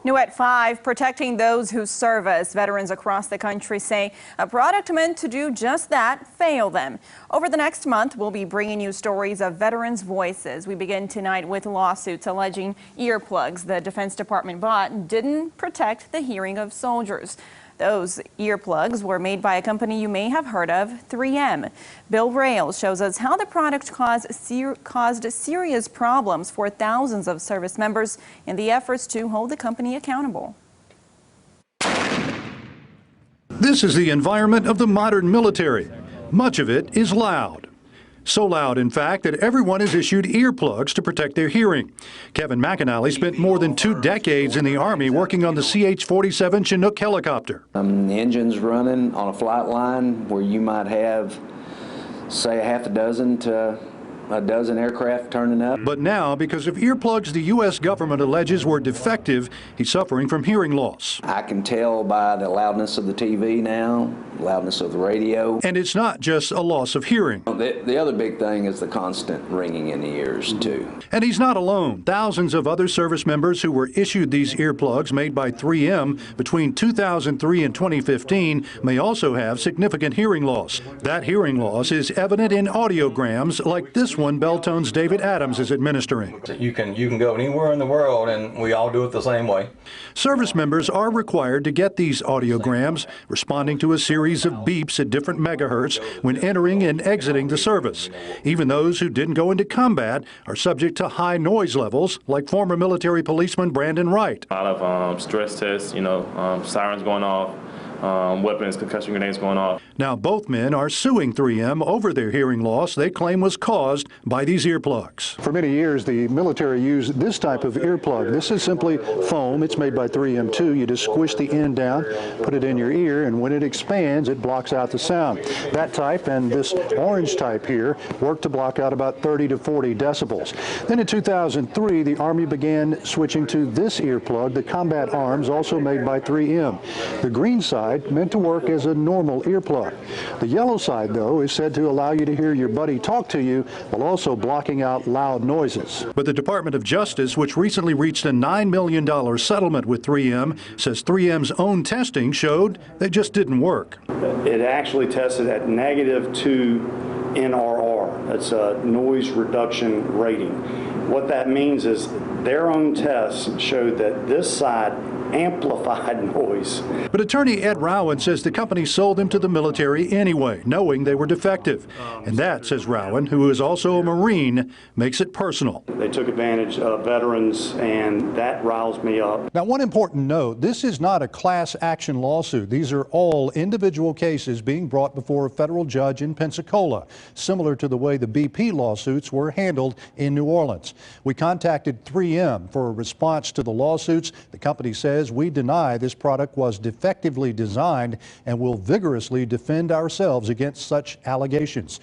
New at 5, protecting those who serve us. Veterans across the country say a product meant to do just that failed them. Over the next month, we'll be bringing you stories of veterans' voices. We begin tonight with lawsuits alleging earplugs the Defense Department bought didn't protect the hearing of soldiers. Those earplugs were made by a company you may have heard of, 3M. Bill Rails shows us how the product caused serious problems for thousands of service members in the efforts to hold the company accountable. This is the environment of the modern military. Much of it is loud. So loud, in fact, that everyone is issued earplugs to protect their hearing. Kevin McAnally spent more than 2 decades in the Army working on the CH-47 Chinook helicopter. The engine's running on a flight line where you might have, say, a half a dozen to a dozen aircraft turning up. But now, because of earplugs the U.S. government alleges were defective, he's suffering from hearing loss. I can tell by the loudness of the TV now, loudness of the radio. And it's not just a loss of hearing. The other big thing is the constant ringing in the ears, too. And he's not alone. Thousands of other service members who were issued these earplugs made by 3M between 2003 and 2015 may also have significant hearing loss. That hearing loss is evident in audiograms like this one Beltone's David Adams is administering. You can go anywhere in the world and we all do it the same way. Service members are required to get these audiograms, responding to a series of beeps at different megahertz when entering and exiting the service. Even those who didn't go into combat are subject to high noise levels, like former military policeman Brandon Wright. A lot of stress tests, sirens going off. Weapons, concussion grenades going off. Now both men are suing 3M over their hearing loss they claim was caused by these earplugs. For many years, the military used this type of earplug. This is simply foam. It's made by 3M too. You just squish the end down, put it in your ear, and when it expands, it blocks out the sound. That type and this orange type here work to block out about 30 to 40 decibels. Then in 2003, the Army began switching to this earplug, the Combat Arms, also made by 3M. The green side meant to work as a normal earplug. The yellow side, though, is said to allow you to hear your buddy talk to you while also blocking out loud noises. But the Department of Justice, which recently reached a $9 million settlement with 3M, says 3M's own testing showed they just didn't work. It actually tested at -2 NRR. That's a noise reduction rating. What that means is their own tests showed that this side amplified noise. But attorney Ed Rowan says the company sold them to the military anyway, knowing they were defective. And that, says Rowan, who is also a Marine, makes it personal. They took advantage of veterans, and that riles me up. Now, one important note, this is not a class action lawsuit. These are all individual cases being brought before a federal judge in Pensacola, similar to the way the BP lawsuits were handled in New Orleans. We contacted 3M for a response to the lawsuits. The company says we deny this product was defectively designed and will vigorously defend ourselves against such allegations.